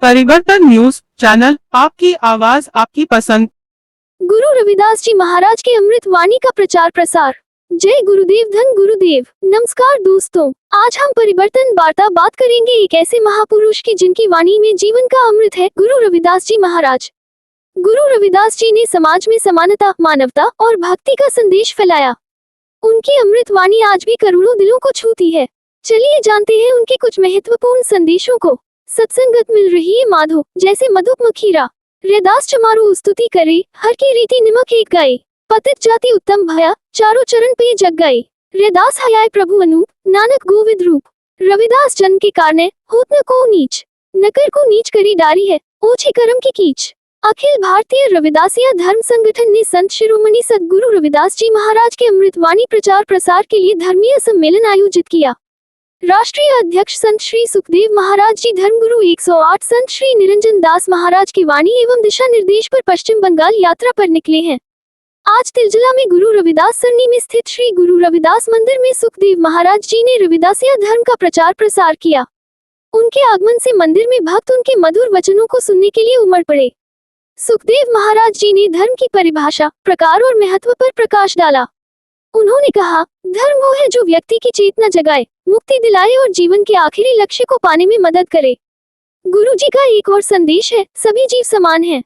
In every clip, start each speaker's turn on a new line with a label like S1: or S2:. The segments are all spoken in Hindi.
S1: परिवर्तन न्यूज चैनल, आपकी आवाज आपकी पसंद।
S2: गुरु रविदास जी महाराज के अमृत वाणी का प्रचार प्रसार। जय गुरुदेव, धन गुरुदेव। नमस्कार दोस्तों, आज हम परिवर्तन वार्ता बात करेंगे एक ऐसे महापुरुष की जिनकी वाणी में जीवन का अमृत है, गुरु रविदास जी महाराज। गुरु रविदास जी ने समाज में समानता, मानवता और भक्ति का संदेश फैलाया। उनकी अमृत वाणी आज भी करोड़ों दिलों को छूती है। चलिए जानते हैं उनके कुछ महत्वपूर्ण संदेशों को। सत्संगत मिल रही है माधो, जैसे मधुप मखीरा। रैदास चमारो स्तुति करे, हर की रीति निमक एक गाए। पतित जाति उत्तम भया, चारों चरण पे जग गए। रैदास हयाय प्रभु अनूप, नानक गोविद रूप। रविदास जन्म के कारण होत न को नीच, नकर को नीच करी डारी है, ओछे कर्म की कीच। अखिल भारतीय रविदासिया धर्म संगठन ने संत शिरोमणि सद्गुरु रविदास जी महाराज के अमृत वाणी प्रचार प्रसार के लिए धर्मीय सम्मेलन आयोजित किया। राष्ट्रीय अध्यक्ष संत श्री सुखदेव महाराज जी, धर्मगुरु 108 संत श्री निरंजन दास महाराज की वाणी एवं दिशा निर्देश पर पश्चिम बंगाल यात्रा पर निकले हैं। आज तिलजला में गुरु रविदास सरनी में स्थित श्री गुरु रविदास मंदिर में सुखदेव महाराज जी ने रविदासिया धर्म का प्रचार प्रसार किया। उनके आगमन से मंदिर में भक्त उनके मधुर वचनों को सुनने के लिए उमड़ पड़े। सुखदेव महाराज जी ने धर्म की परिभाषा, प्रकार और महत्व पर प्रकाश डाला। उन्होंने कहा, धर्म वो है जो व्यक्ति की चेतना जगाए, मुक्ति दिलाए और जीवन के आखिरी लक्ष्य को पाने में मदद करे। गुरु जी का एक और संदेश है, सभी जीव समान हैं।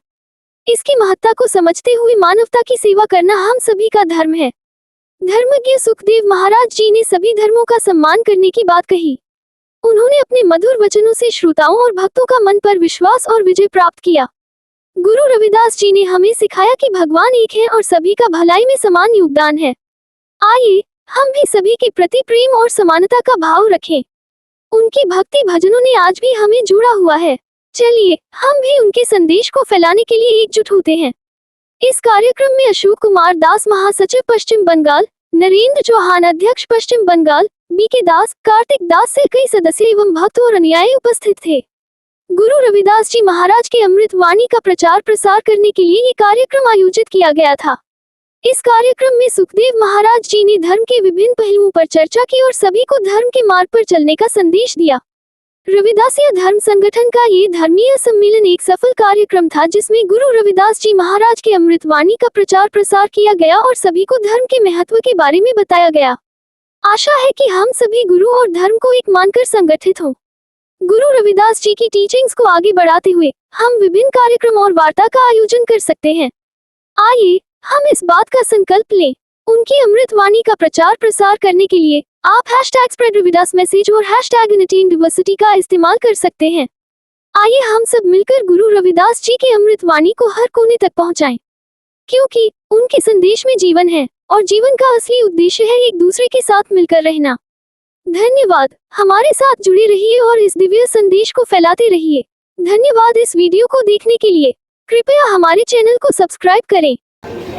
S2: इसकी महत्ता को समझते हुए मानवता की सेवा करना हम सभी का धर्म है। धर्मज्ञ सुखदेव महाराज जी ने सभी धर्मों का सम्मान करने की बात कही। उन्होंने अपने मधुर वचनों से श्रोताओं और भक्तों का मन पर विश्वास और विजय प्राप्त किया। गुरु रविदास जी ने हमें सिखाया कि भगवान एक है और सभी का भलाई में समान योगदान है। आइए हम भी सभी के प्रति प्रेम और समानता का भाव रखें। उनकी भक्ति भजनों ने आज भी हमें जोड़ा हुआ है। चलिए हम भी उनके संदेश को फैलाने के लिए एकजुट होते हैं। इस कार्यक्रम में अशोक कुमार दास महासचिव पश्चिम बंगाल, नरेंद्र चौहान अध्यक्ष पश्चिम बंगाल, बीके दास, कार्तिक दास से कई सदस्य एवं भक्त और अनुयायी उपस्थित थे। गुरु रविदास जी महाराज के अमृत वाणी का प्रचार प्रसार करने के लिए ये कार्यक्रम आयोजित किया गया था। इस कार्यक्रम में सुखदेव महाराज जी ने धर्म के विभिन्न पहलुओं पर चर्चा की और सभी को धर्म के मार्ग पर चलने का संदेश दिया। रविदासिया धर्म संगठन का ये धर्मीय सम्मेलन एक सफल कार्यक्रम था, जिसमें गुरु रविदास जी महाराज के अमृत वाणी का प्रचार प्रसार किया गया और सभी को धर्म के महत्व के बारे में बताया गया। आशा है कि हम सभी गुरु और धर्म को एक मानकर संगठित हों। गुरु रविदास जी की टीचिंग्स को आगे बढ़ाते हुए हम विभिन्न कार्यक्रम और वार्ता का आयोजन कर सकते हैं। आइए हम इस बात का संकल्प लें। उनकी अमृत वाणी का प्रचार प्रसार करने के लिए आप #SpreadRavidas मैसेज और #UnattainDiversity का इस्तेमाल कर सकते हैं। आइए हम सब मिलकर गुरु रविदास जी के अमृत वाणी को हर कोने तक पहुंचाएं, क्योंकि उनके संदेश में जीवन है और जीवन का असली उद्देश्य है एक दूसरे के साथ मिलकर रहना। धन्यवाद, हमारे साथ जुड़े रहिए और इस दिव्य संदेश को फैलाते रहिए। धन्यवाद इस वीडियो को देखने के लिए। कृपया हमारे चैनल को सब्सक्राइब करें।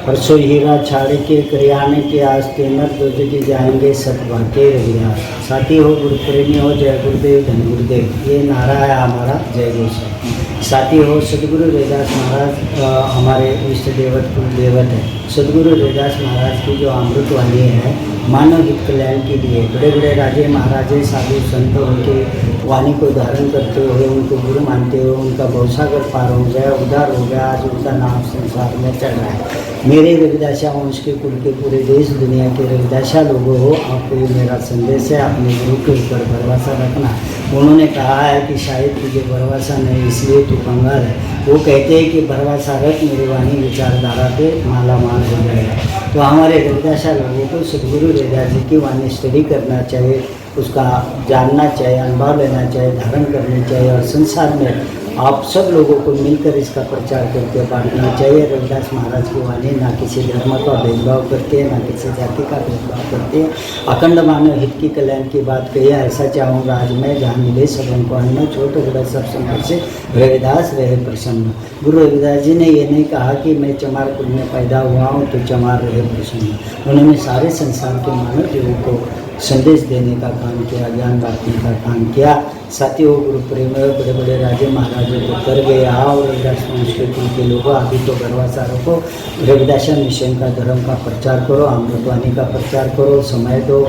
S3: परसों हीरा छाड़े के करियाने के आज तेमर दो जगह जाएंगे सतभाग्य रविदास। साथी हो, गुरु प्रेमी हो, जय गुरुदेव, धन गुरुदेव, ये नारा है हमारा। जय गुरु साहब। साथी हो, सदगुरु रविदास महाराज हमारे इष्ट देवत कुल देवत है। सदगुरु रविदास महाराज की जो अमृत वाणी है, मानव हित कल्याण के लिए बड़े बड़े राजे महाराजे साधु संत उनके वाणी को धारण करते हुए उनको गुरु मानते हुए उनका भवसागर पार हो गया, उद्धार हो गया। आज उनका नाम संसार में चल रहा है। मेरे रविदासिया वंश के कुल के पूरे देश दुनिया के रविदासिया लोगों हो, आपको ये मेरा संदेश है, अपने गुरु के ऊपर भरोसा रखना। उन्होंने कहा है कि शायद तुझे भरोसा नहीं इसलिए तू कंगाल है। वो कहते हैं कि भरोसा रख, मेरी वाणी विचारधारा पे माला माल हो जाएगा। तो हमारे रविदासिया लोगों को सदगुरु रविदास जी की वाणी स्टडी करना चाहिए, उसका जानना चाहिए, अनुभव लेना चाहिए, धारण करनी चाहिए और संसार में आप सब लोगों को मिलकर इसका प्रचार करके बांटना चाहिए। रविदास महाराज की वाणी ना किसी धर्म का भेदभाव करते हैं, ना किसी जाति का भेदभाव करते हैं। अखंड मानव हित की कल्याण की बात कही है। ऐसा चाहूँगा आज मैं जहाँ मिले सब उनको अन्न, छोटे बड़ा सब समाज से रविदास रहे प्रसन्न। गुरु रविदास जी ने ये नहीं कहा कि मैं चमार कुल में पैदा हुआ हूँ तो चमार रहे प्रसन्न। उन्होंने सारे संसार के मानव जीवों को संदेश देने का काम किया, ज्ञान बांटने का काम किया। साथियों, गुरु प्रेम बड़े बड़े राजे महाराजे तो कर गए, और रविदास संस्कृति के लोगों अभी तो गर्वाचारों को रविदास मिशन का धर्म का प्रचार करो, अमृतवाणी का प्रचार करो, समय दो,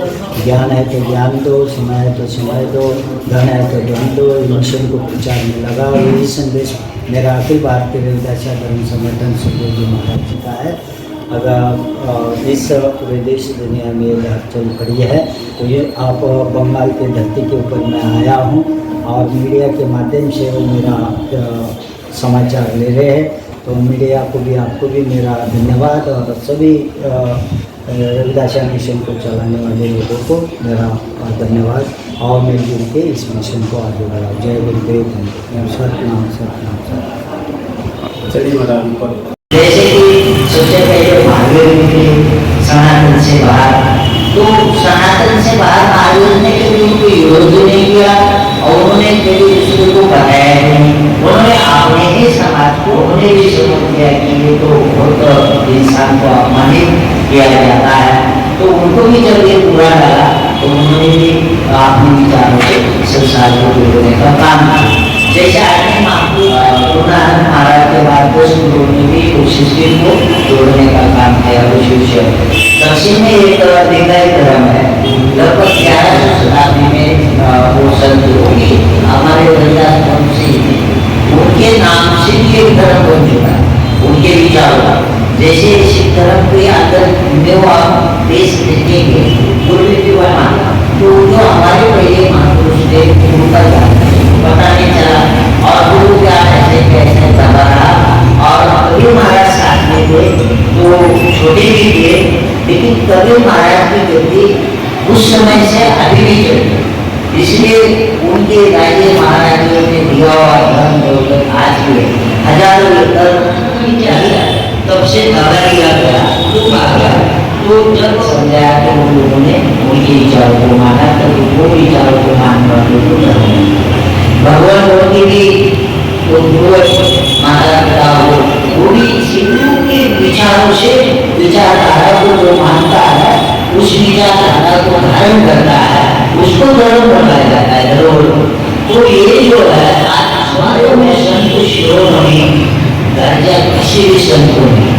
S3: ज्ञान है तो ज्ञान दो, समय है तो समय दो, धन है तो धन दो, मिशन को प्रचार में लगाओ। यही संदेश मेरा अखिल भारतीय रविदास धर्म संगठन सुखदेव जी महाराज जी का है। अगर इस पूरे देश दुनिया में हलचल पड़ी है तो ये आप बंगाल के धरती के ऊपर मैं आया हूँ और मीडिया के माध्यम से वो मेरा समाचार ले रहे हैं। तो मीडिया को भी, आपको भी मेरा धन्यवाद, और सभी रविदास मिशन को चलाने वाले लोगों को मेरा धन्यवाद, और मिलजुल के इस मिशन को आगे बढ़ाओ। जय गुरुदेव। सतनाम सतनाम सतनाम।
S4: चलिए मैडम,
S5: जैसे कि सबसे पहले महावीर निकले सनातन से बाहर, तो सनातन से बाहर महावीर ने कभी उनको विरोध नहीं किया और उन्होंने कभी दूसरे को बताया नहीं। उन्होंने अपने ही समाज को उन्हें भी समझ दिया कि ये तो बहुत इंसान को अपमानित किया जाता है, तो उनको भी जब ये बुरा लगा तो उन्होंने भी अपने विचारों से संसार को जोड़ने का काम किया। जैसे आदमी महाराज के बाद ने भी कोशिश की को जोड़ने का काम किया। दक्षिण में एक लिंगायत धर्म है, लगभग 11वीं शताब्दी में वो संत योगी हमारे रविदास से उनके नाम से ये धर्म बन चुका है, उनके विचारों का। जैसे सिख धर्म के अंदर में आप देश देखेंगे पूर्वी दीवाना, तो जो हमारे पहले महापुरुष थे उनका पता नहीं चला, और गुरु क्या ऐसे कैसे दबा रहा। और कबीर महाराज साथ में थे, तो छोटे भी थे, लेकिन कबीर महाराज की गद्दी उस समय से अभी भी चलती, इसलिए उनके राजे महाराजों ने दिया हुआ धर्म दौलत आज भी हजारों एकड़ तब से दबा दिया गया, तो जब समझाया तो उन लोगों ने उनके विचारों को माना, तभी वो विचारों को मानने वालों को भगवान उनकी भी माता वो भी सिद्धू के विचारों से विचारधारा को जो मानता है उस विचारधारा को धारण करता है, उसको धर्म बनाया जाता है धर्म। तो ये जो है हमारे में संत शिरोमणि दर्जा किसी भी संत को नहीं,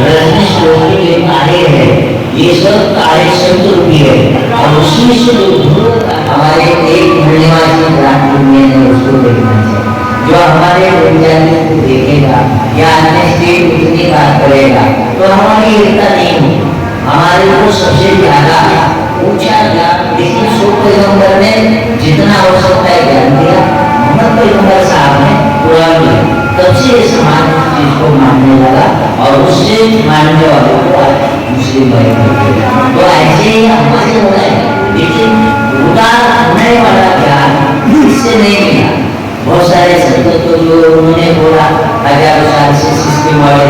S5: रजनीश लोग के कार्य है, ये सब कार्य संत रूपी है, और उसमें से जो हमारे एक मूल्यवान ग्राम दुनिया ने उसको देखना चाहिए। जो हमारे विद्यार्थी को देखेगा या अन्य स्टेट इतनी बात करेगा तो हमारी एकता नहीं होगी। हमारे को सबसे ज्यादा ऊंचा ज्ञान लेकिन 100 पैगंबर ने जितना हो सकता है ज्ञान दिया, मोहम्मद पैगंबर साहब ने कुरान दिया, तब से ये समाज उस चीज को मानने लगा और उससे मानने वालों को मुस्लिम भाई तो ऐसे ही हमारे हो रहा है। लेकिन उदार होने वाला ज्ञान इससे नहीं मिला। बहुत सारे संत तो जो उन्होंने बोला हजारों साल से सिस्टम वाले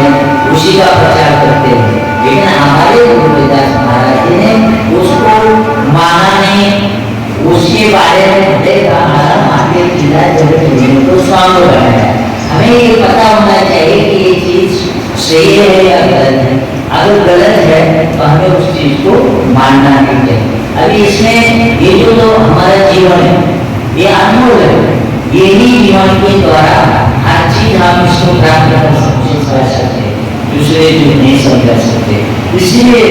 S5: उसी का प्रचार करते हैं, लेकिन हमारे गुरु रविदास महाराज जी ने उसको माना नहीं, उसके बारे में हमारा मार्केट जिला जगत में तो स्वांग बनाया। हमें ये पता होना चाहिए कि ये चीज सही है या गलत है। अगर गलत है तो हमें उस चीज को मानना नहीं चाहिए। अभी इसमें ये जो हमारा जीवन है ये अनमोल है, यही जीवन के द्वारा हर चीज हम इसको प्राप्त कर सकते हैं, दूसरे जो नहीं समझ सकते। इसलिए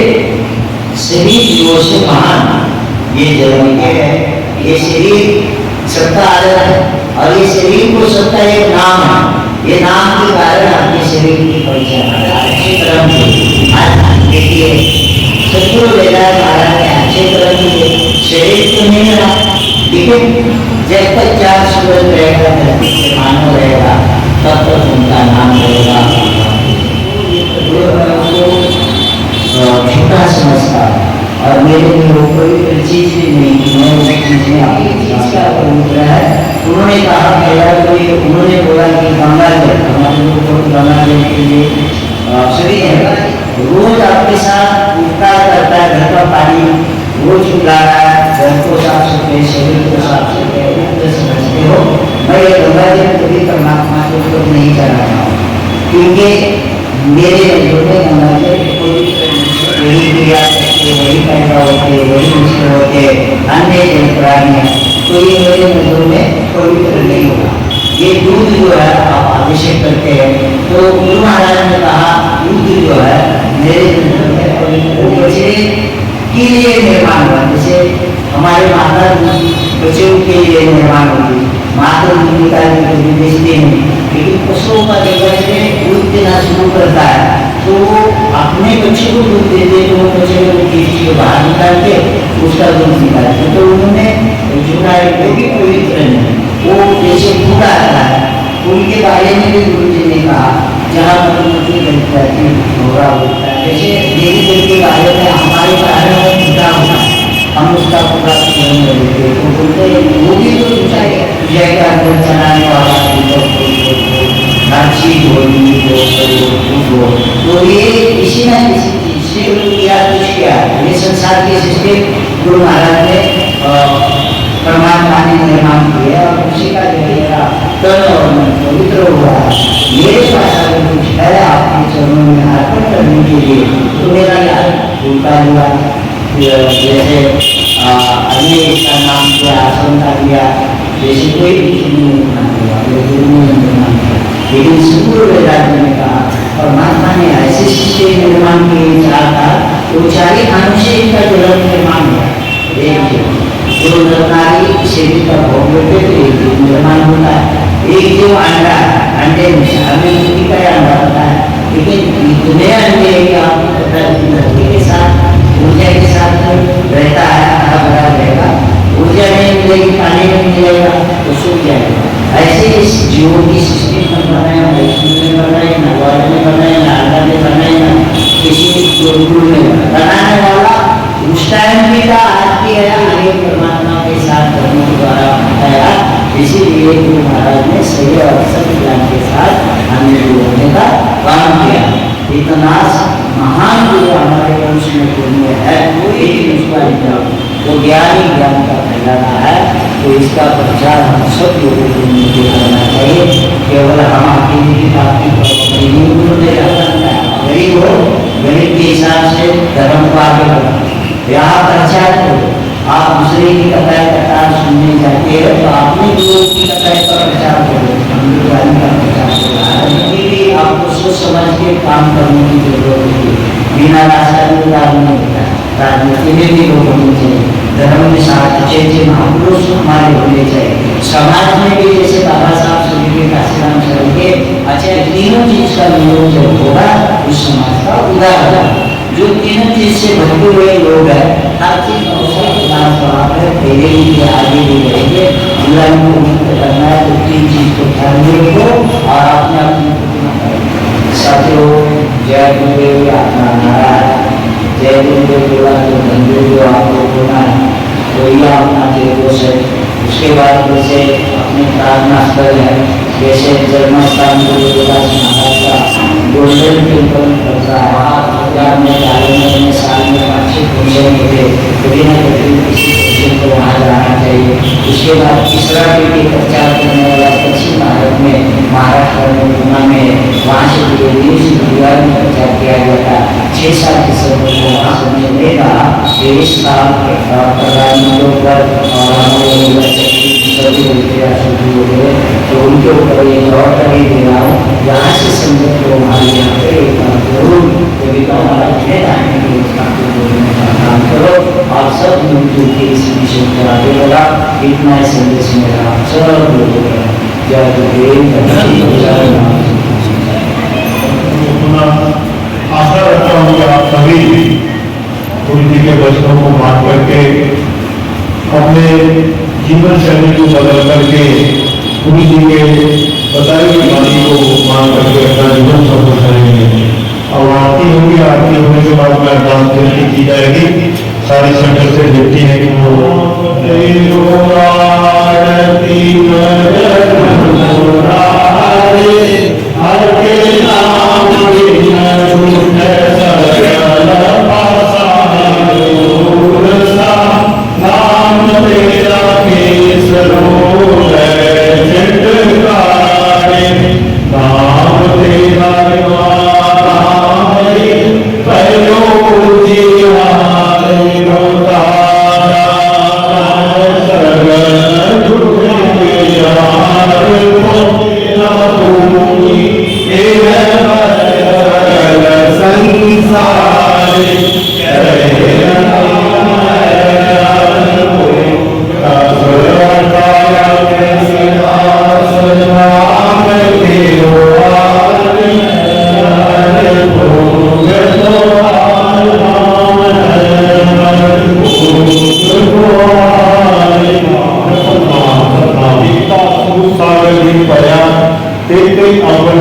S5: शरीर जीवों से महान ये जन्म के है, ये शरीर सबका आदर है और ये शरीर को सबका एक नाम है। ये नाम के कारण अपने शरीर की पहचान अच्छी तरह से आज देखिए सतगुरु रविदास महाराज ने अच्छे तरह से शरीर तो नहीं रहा, लेकिन जब तक 4 सूरज रहेगा, धरती से मानव रहेगा, तब तक उनका नाम रहेगा। छोटा समझता और मेरे लिए वो कोई चीज भी नहीं कि मैं उस चीज में अपनी चीज का उतरा है। उन्होंने कहा मेरा कोई, उन्होंने बोला कि गंगा जल हमारे लोग को गंगा जल के लिए सभी है, रोज आपके साथ उठता करता है, घर का पानी रोज उठा रहा है, घर को साफ सुथरे, शरीर को साफ सुथरे समझते हो। मैं ये गंगा जल कभी परमात्मा के ऊपर नहीं चढ़ाता हूँ, क्योंकि मेरे नजरों में गंगा जल कोई क्रिया होते, वही पैदा होते, वही मुश्किल होते, अन्य जन प्राणी, तो ये मेरे नजरों में पवित्र नहीं होगा। ये दूध जो है आप अभिषेक करते हैं, तो गुरु महाराज ने कहा दूध जो है मेरे नजर में पवित्र बच्चे के लिए निर्माण हुआ। जैसे हमारे माता बच्चों के लिए निर्माण होगी, माता भूमिका बेचते हैं, लेकिन पशुओं का जब बच्चे दूध देना शुरू करता है तो वो अपने बच्चे को दूध देते, तो वो बच्चे को कीचड़ को बाहर निकाल के उसका दूध निकालते, तो उन्होंने चुना है जो भी पवित्र नहीं, वो जैसे फूटा आता है, उनके बारे में भी गुरु जी ने कहा जहाँ मधुमक्खी बनती है भोरा होता है, जैसे देवी देव के बारे में हमारे बारे में फूटा होता है, हम उसका पूरा जीवन लेते, तो बोलते वो भी तो पूजा का अंदर चलाने वाला हर चीज होगी, तो ये किसी न किसी चीज से किया कुछ किया, ये संसार के सिस्टम गुरु महाराज ने परमात्मा ने निर्माण किया और उसी का जो तन और मन पवित्र हुआ। मेरे पास अगर कुछ है आपके चरणों में अर्पण करने के लिए तो मेरा यार उनका हुआ, जैसे अन्य इसका नाम किया, आसन का दिया, जैसे कोई भी निर्माण हुआ, निर्माण किया, लेकिन संपूर्ण वेदांत ने कहा परमात्मा ने ऐसे सिस्टम निर्माण किए चाहता तो 4 खानों से इनका जन्म निर्माण हुआ। जो नरनारी से का भोग लेते थे एक निर्माण होता है, एक जो अंडा, अंडे में हमें मुक्ति का अंडा होता है, लेकिन इतने अंडे आपको पता है धरती के साथ ऊर्जा के साथ रहता है, हरा भरा रहेगा, ऊर्जा नहीं मिलेगी, पानी नहीं मिलेगा तो सूख जाएगा। ऐसे इस जीवों की सृष्टि में बनाया, वैष्णव ने बनाया, नवाज ने बनाया, नारदा ने बनाया, किसी गुरु ने बनाने वाला उस टाइम भी था, आज भी है, आगे परमात्मा के साथ धर्मों द्वारा बताया। इसीलिए गुरु महाराज ने सही और सत्य ज्ञान के साथ हमें जोड़ने का काम किया। इतना महान गुरु हमारे वंश में पुण्य है, कोई उसका वो ज्ञान ही ज्ञान का फैलाना है, तो इसका प्रचार हम सब लोगों को मिलकर करना चाहिए। केवल हम अकेले की बात की गरीब हो, गरीब के हिसाब से धर्म को आगे बढ़ाओ, यहाँ प्रचार करो। आप दूसरे की कथाएं सुनने जाते हो तो आपने गुरु की कथाएं का प्रचार करो, हिंदुवाणी का प्रचार करो। आपको सोच समझ के काम करने की जरूरत है, बिना राजनीति नहीं होता, राजनीति में भी लोग होने चाहिए, धर्म के साथ अच्छे अच्छे महापुरुष हमारे होने चाहिए, समाज में भी जैसे बाबा साहब सुनिए काशीराम सर के अच्छे तीनों चीज का नियोग जब होगा उस समाज का उदाहरण। जो तीनों चीज से भटके हुए लोग हैं, हर चीज है, तेरे लिए आगे भी रहेंगे, जीवन को मुक्त करना है तो 3 चीज को ध्यान में रखो और अपने अपने साथियों जय गुरुदेव अपना नारा है, जय गुरुदेव बोला तो धनदेव जो आपको बोला है तो यह अपना जयघोष है। उसके बाद जैसे अपने प्रार्थना स्थल है, जैसे जन्मस्थान गुरुदास महाराज का गोल्डन टेम्पल करता है, वहाँ में 4 महीने साल में 5-6 फंक्शन होते, कभी न कभी किसी फंक्शन को वहाँ जाना चाहिए। उसके बाद तीसरा पीढ़ी प्रचार करने वाला दक्षिण भारत में महाराष्ट्र में पूना में वहाँ से परिवार में प्रचार किया गया था। 6-7 दिसंबर को वहाँ से मिलेगा 23 साल प्रधानमंत्रियों पर सभी तो उनके ऊपर ये दौड़ कर ही दे रहा हूँ। यहाँ से संगत को हमारे यहाँ पे जरूर कविता महाराज है आने के काम करो और सब मिलजुल के इस मिशन को आगे बढ़ा। इतना संदेश मेरा सब लोगों का जय गुरुदेव।
S4: आशा रखता हूँ कि आप सभी गुरु जी के वचनों को मान करके अपने जीवन शैली को बदल करके गुरु जी के बताई हुई वाणी को मान करके अपना जीवन सफल करेंगे। और आरती होगी, आरती होने के बाद में अरदास विनती की जाएगी। सारी संगत से विनती है कि वो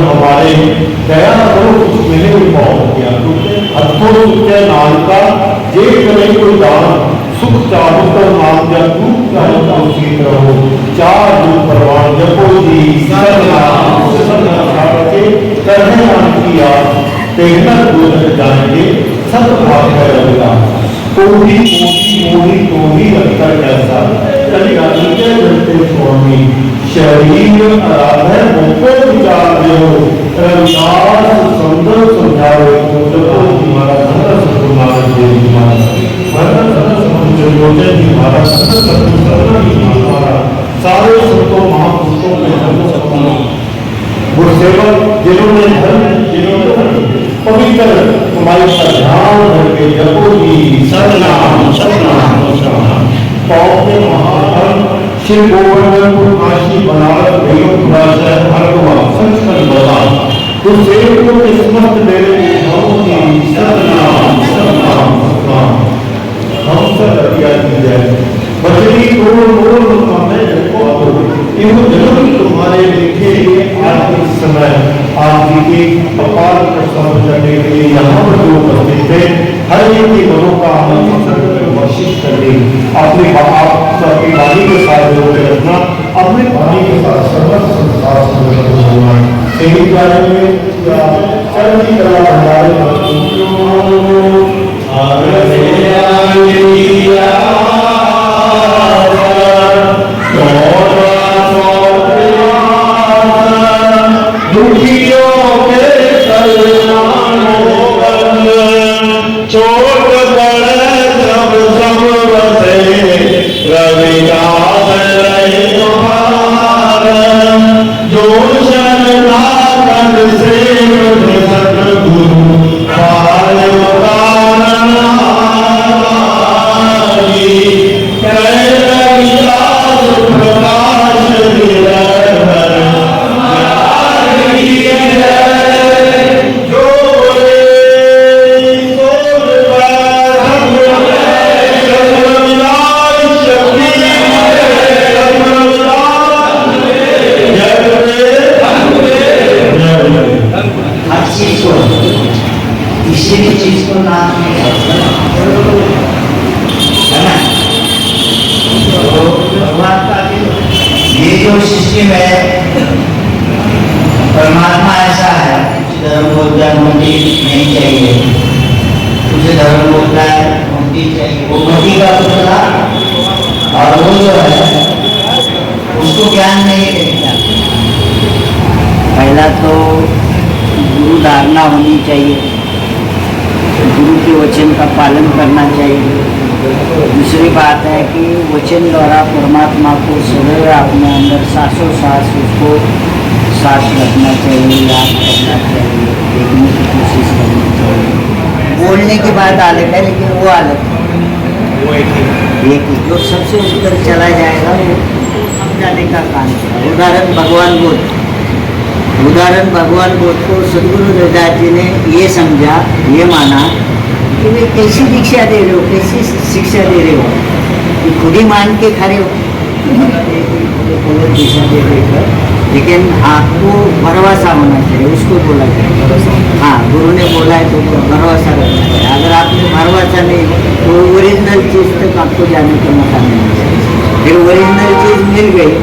S4: हमारे दया करो कुछ मिले बहुत किया हथों सुचे नाम का जे करे कोई दान सुख चाहो कर नाम या दुख चाहो तो सीत रहो चार दुख परवान जपो जी सरनाम के करने नाम की याद तेहना दूर जाएंगे सब भाग है रविदा कोई कोई अंतर कैसा कलिका नीचे जलते स्वामी शरीर आराधे मुझको विचार दो रविदास सुंदर समझाओ जपो जी महाराज धन सतगुरु नानक देव जी महाराज जोजन जी महाराज सारे संतों महापुरुषों के गुरुसेवक जिन्होंने धर्म पवित्र हमारे ध्यान करके जपो जी सतनाम सतनाम सतनाम पौधे महान श्री गोवर्धनपुर काशी बनारस बेगूसराय हरदोई संस्कृत बता गुरुसेवकों के समस्त मेरे सतनाम सतनाम सतनाम हम सब अतिया की जय बचनी करोड़ हमें इनको जरूर तुम्हारे लिखे लिए आज के समय आज की अपार प्रसाद करने के लिए यहाँ पर जो उपस्थित थे हर एक की मनोकामना वर्षित कर दी अपने अपनी वाणी के साथ जोड़ के रखना अपने वाणी के साथ सर्वस्व संसार होना सही कार्य में चरणी कला भंडारे
S5: किसी भी चीज को नाम नहीं है ना। तो भगवान का ये जो सिस्टम है परमात्मा ऐसा है धर्म बोलता है मुक्ति नहीं चाहिए तुझे धर्म बोलता है मुक्ति चाहिए वो मुक्ति का पुतला और वो जो है उसको ज्ञान नहीं देता। पहला तो गुरु धारणा होनी चाहिए गुरु के वचन का पालन करना चाहिए। दूसरी बात है कि वचन द्वारा परमात्मा को सदैव अपने अंदर सांसों सांस उसको सांस रखना चाहिए याद करना चाहिए देखने की कोशिश करनी चाहिए। बोलने की बात अलग है लेकिन वो अलग है एक जो सबसे ऊपर चला जाएगा वो समझाने का काम है। उदाहरण भगवान बुद्ध को सदगुरु रविदास जी ने ये समझा ये माना कि वे कैसी दीक्षा दे रहे हो कैसी शिक्षा दे रहे हो कि खुद ही मान के खड़े हो दिशा दे देकर लेकिन आपको भरोसा होना चाहिए उसको बोला जाए। हाँ गुरु ने बोला है तो भरोसा रखना चाहिए। अगर आपने भरोसा नहीं तो ओरिजिनल चीज़ तक आपको जाने का मौका नहीं मिलेगा। फिर ओरिजिनल चीज़ मिल गई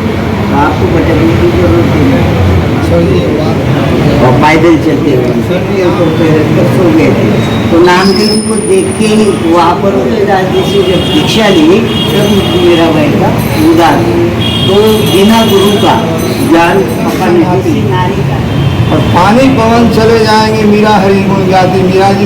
S5: तो आपको भटकने की जरूरत नहीं और पैदल चलते हुए सो गए थे तो नामदेव को देख के ही वहाँ पर राजी से जब दीक्षा ली तब मेरा भाई का उदार तो बिना गुरु का ज्ञान पकड़ नहीं नारी का
S6: और पानी पवन चले जाएंगे मीरा हरि गुण गाती मीरा जी